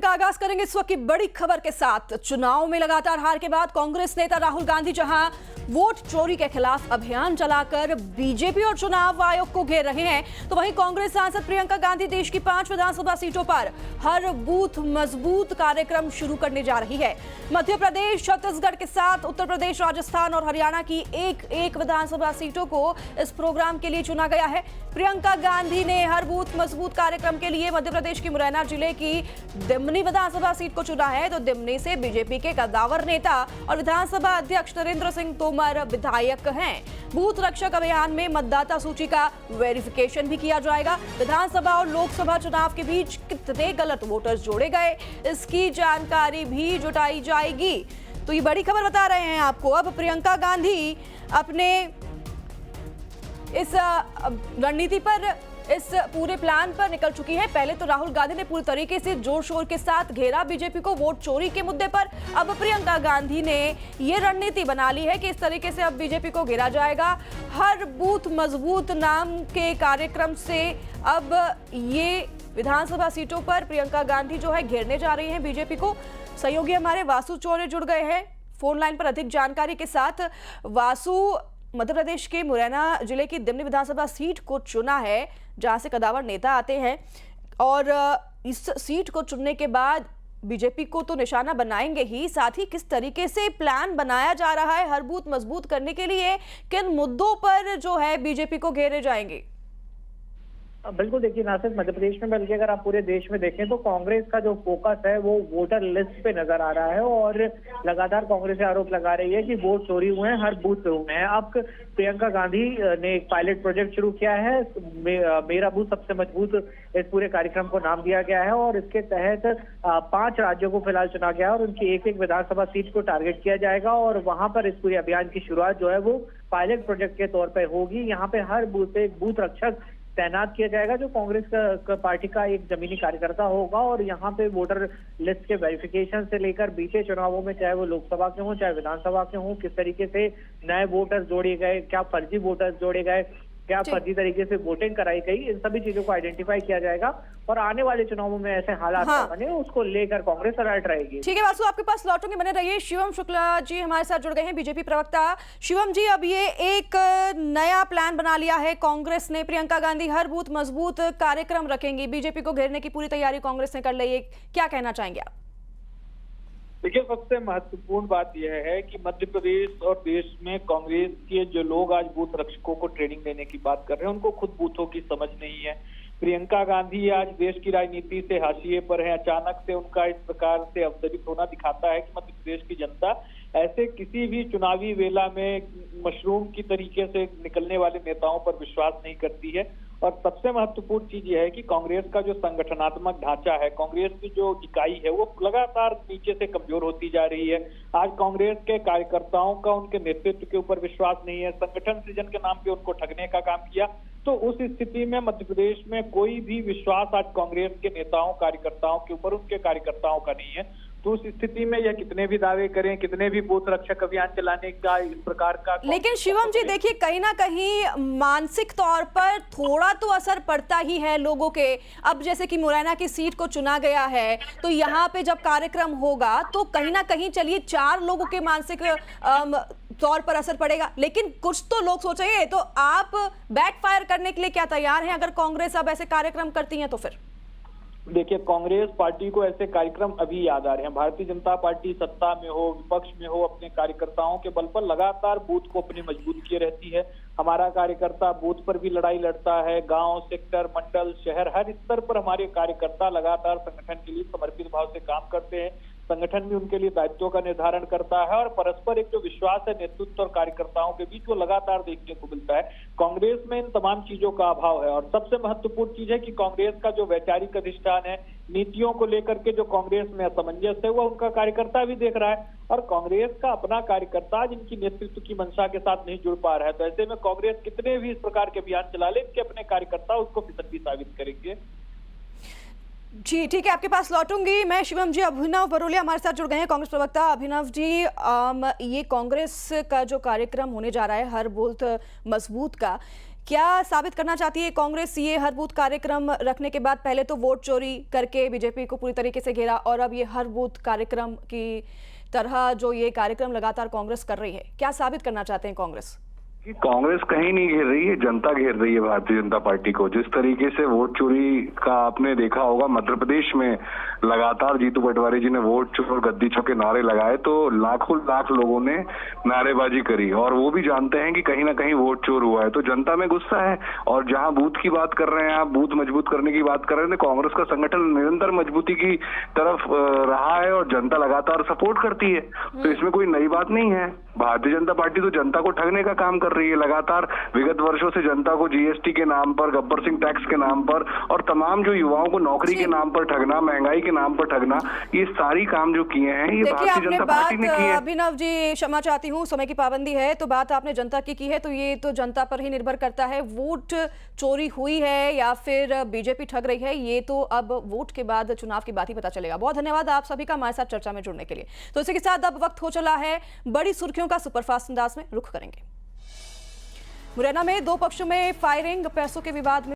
का आगाज करेंगे इस वक्त की बड़ी खबर के साथ। चुनाव में लगातार हार के बाद कांग्रेस नेता राहुल गांधी जहां वोट चोरी के खिलाफ अभियान चलाकर बीजेपी और चुनाव आयोग को घेर रहे हैं, तो वहीं कांग्रेस सांसद प्रियंका गांधी देश की 5 विधानसभा सीटों पर हर बूथ मजबूत कार्यक्रम शुरू करने जा रही है। मध्य प्रदेश, छत्तीसगढ़ के साथ उत्तर प्रदेश, राजस्थान और हरियाणा की एक विधानसभा सीटों को इस प्रोग्राम के लिए चुना गया है। प्रियंका गांधी ने हर बूथ मजबूत कार्यक्रम के लिए मध्य प्रदेश की मुरैना जिले की दिमनी विधानसभा सीट को चुना है, तो दिमनी से बीजेपी के कद्दावर नेता और विधानसभा अध्यक्ष नरेंद्र सिंह तोमर विधायक हैं। बूथ रक्षक अभियान में मतदाता सूची का वेरिफिकेशन भी किया जाएगा। विधानसभा और लोकसभा चुनाव के बीच कितने गलत वोटर्स जोड़े गए, इसकी जानकारी भी जुटाई जाएगी। तो ये बड़ी खबर बता रहे हैं आपको। अब प्रियंका गांधी अपने इस रणनीति पर, इस पूरे प्लान पर निकल चुकी है। पहले तो राहुल गांधी ने पूरी तरीके से जोर शोर के साथ घेरा बीजेपी को वोट चोरी के मुद्दे पर। अब प्रियंका गांधी ने ये रणनीति बना ली है कि इस तरीके से अब बीजेपी को घेरा जाएगा। हर बूथ मजबूत नाम के कार्यक्रम से अब ये विधानसभा सीटों पर प्रियंका गांधी जो है घेरने जा रही है बीजेपी को। सहयोगी हमारे वासु चौरे जुड़ गए हैं फोन लाइन पर अधिक जानकारी के साथ। वासु, मध्य प्रदेश के मुरैना जिले की दिमनी विधानसभा सीट को चुना है जहां से कद्दावर नेता आते हैं, और इस सीट को चुनने के बाद बीजेपी को तो निशाना बनाएंगे ही, साथ ही किस तरीके से प्लान बनाया जा रहा है हर बूथ मजबूत करने के लिए, किन मुद्दों पर जो है बीजेपी को घेरे जाएंगे? बिल्कुल, देखिए नासिर, मध्य प्रदेश में बल्कि अगर आप पूरे देश में देखें तो कांग्रेस का जो फोकस है वो वोटर लिस्ट पे नजर आ रहा है, और लगातार कांग्रेस आरोप लगा रही है कि वोट चोरी हुए हैं, हर बूथ पे हुए हैं। अब प्रियंका गांधी ने एक पायलट प्रोजेक्ट शुरू किया है, मेरा बूथ सबसे मजबूत, इस पूरे कार्यक्रम को नाम दिया गया है, और इसके तहत 5 राज्यों को फिलहाल चुना गया है और उनकी एक विधानसभा सीट को टारगेट किया जाएगा, और वहां पर इस पूरे अभियान की शुरुआत जो है वो पायलट प्रोजेक्ट के तौर पर होगी। यहाँ पे हर बूथ पे एक बूथ रक्षक तैनात किया जाएगा जो कांग्रेस का पार्टी का एक जमीनी कार्यकर्ता होगा, और यहाँ पे वोटर लिस्ट के वेरिफिकेशन से लेकर बीते चुनावों में, चाहे वो लोकसभा के हों चाहे विधानसभा के हों, किस तरीके से नए वोटर्स जोड़े गए, क्या फर्जी वोटर्स जोड़े गए, क्या फर्जी तरीके से वोटिंग कराई गई, इन सभी चीजों को आइडेंटिफाई किया जाएगा, और आने वाले चुनावों में ऐसे हालात बने उसको लेकर कांग्रेस अलर्ट रहेगी। ठीक है वासु, आपके पास लौटूंगी, बने रहिए। शिवम शुक्ला जी हमारे साथ जुड़ गए हैं, बीजेपी प्रवक्ता। शिवम जी, अब ये एक नया प्लान बना लिया है कांग्रेस ने, प्रियंका गांधी हर बूथ मजबूत कार्यक्रम रखेंगी, बीजेपी को घेरने की पूरी तैयारी कांग्रेस ने कर ली है, क्या कहना चाहेंगे आप? देखिए, सबसे महत्वपूर्ण बात यह है कि मध्य प्रदेश और देश में कांग्रेस के जो लोग आज बूथ रक्षकों को ट्रेनिंग देने की बात कर रहे हैं, उनको खुद बूथों की समझ नहीं है। प्रियंका गांधी आज देश की राजनीति से हाशिए पर है। अचानक से उनका इस प्रकार से अवतरित होना दिखाता है कि मध्य प्रदेश की जनता ऐसे किसी भी चुनावी वेला में मशरूम की तरीके से निकलने वाले नेताओं पर विश्वास नहीं करती है। और सबसे महत्वपूर्ण चीज यह है कि कांग्रेस का जो संगठनात्मक ढांचा है, कांग्रेस की जो इकाई है, वो लगातार नीचे से कमजोर होती जा रही है। आज कांग्रेस के कार्यकर्ताओं का उनके नेतृत्व के ऊपर विश्वास नहीं है। संगठन सृजन के नाम पे उनको ठगने का काम किया। तो उस स्थिति में मध्य प्रदेश में कोई भी विश्वास आज कांग्रेस के नेताओं कार्यकर्ताओं के ऊपर, उनके कार्यकर्ताओं का नहीं है। तो उस स्थिति में यह कितने भी दावे करें, कितने भी बूथ रक्षक अभियान चलाने का इस प्रकार का, लेकिन शिवम जी देखिए, कहीं ना कहीं मानसिक तौर पर थोड़ा तो असर पड़ता ही है लोगों के। अब जैसे कि मुरैना की सीट को चुना गया है, तो यहाँ पे जब कार्यक्रम होगा तो कहीं ना कहीं चलिए 4 लोगों के मानसिक तौर पर असर पड़ेगा, लेकिन कुछ तो लोग सोचेंगे। तो आप बैकफायर करने के लिए क्या तैयार हैं अगर कांग्रेस अब ऐसे कार्यक्रम करती है तो? फिर देखिए, कांग्रेस पार्टी को ऐसे कार्यक्रम अभी याद आ रहे हैं। भारतीय जनता पार्टी सत्ता में हो, विपक्ष में हो, अपने कार्यकर्ताओं के बल पर लगातार बूथ को अपने मजबूत किए रहती है। हमारा कार्यकर्ता बूथ पर भी लड़ाई लड़ता है। गांव, सेक्टर, मंडल, शहर, हर स्तर पर हमारे कार्यकर्ता लगातार संगठन के लिए समर्पित भाव से काम करते हैं। संगठन भी उनके लिए दायित्वों का निर्धारण करता है, और परस्पर एक जो विश्वास है नेतृत्व और कार्यकर्ताओं के बीच, वो लगातार देखने को मिलता है। कांग्रेस में इन तमाम चीजों का अभाव है, और सबसे महत्वपूर्ण चीज है कि कांग्रेस का जो वैचारिक अधिष्ठान है, नीतियों को लेकर के जो कांग्रेस में असमंजस है, वह उनका कार्यकर्ता भी देख रहा है, और कांग्रेस का अपना कार्यकर्ता जिनकी नेतृत्व की मंशा के साथ नहीं जुड़ पा रहा है। तो ऐसे में कांग्रेस कितने भी इस प्रकार के अभियान चला ले, इनके अपने कार्यकर्ता उसको फिसड्डी साबित करेंगे। जी ठीक है, आपके पास लौटूंगी मैं। शिवम जी, अभिनव बरोलिया हमारे साथ जुड़ गए हैं, कांग्रेस प्रवक्ता। अभिनव जी, ये कांग्रेस का जो कार्यक्रम होने जा रहा है हर बूथ मजबूत का, क्या साबित करना चाहती है कांग्रेस? ये हर बूथ कार्यक्रम रखने के बाद पहले तो वोट चोरी करके बीजेपी को पूरी तरीके से घेरा और अब ये हर बूथ कार्यक्रम की तरह जो ये कार्यक्रम लगातार कांग्रेस कर रही है, क्या साबित करना चाहते हैं कांग्रेस? कांग्रेस कहीं नहीं घेर रही है, जनता घेर रही है भारतीय जनता पार्टी को। जिस तरीके से वोट चोरी का आपने देखा होगा मध्य प्रदेश में लगातार जीतू पटवारी जी ने वोट चोर गद्दी चोर के नारे लगाए तो लाखों लाख लोगों ने नारेबाजी करी और वो भी जानते हैं कि कहीं ना कहीं वोट चोर हुआ है। तो जनता में गुस्सा है और जहां बूथ की बात कर रहे हैं आप, बूथ मजबूत करने की बात कर रहे हैं, कांग्रेस का संगठन निरंतर मजबूती की तरफ रहा है और जनता लगातार सपोर्ट करती है। तो इसमें कोई नई बात नहीं है। भारतीय जनता पार्टी तो जनता को ठगने का काम कर रही है लगातार। विगत वर्षों से जनता को जीएसटी के नाम पर, गब्बर सिंह टैक्स के नाम पर और तमाम जो युवाओं को नौकरी के नाम पर ठगना, महंगाई के नाम पर ठगना, ये सारी काम जो किए हैं ये भारतीय जनता पार्टी ने किए। अभिनव जी क्षमा चाहती हूँ, समय की पाबंदी है, तो बात आपने जनता की है तो ये तो जनता पर ही निर्भर करता है। वोट चोरी हुई है या फिर बीजेपी ठग रही है, ये तो अब वोट के बाद चुनाव की बात ही पता चलेगा। बहुत धन्यवाद आप सभी का हमारे साथ चर्चा में जुड़ने के लिए। तो इसी के साथ अब वक्त हो चला है बड़ी सुर्खियों का सुपरफास्ट अंदाज में रुख करेंगे। मुरैना में दो पक्षों में फायरिंग, पैसों के विवाद में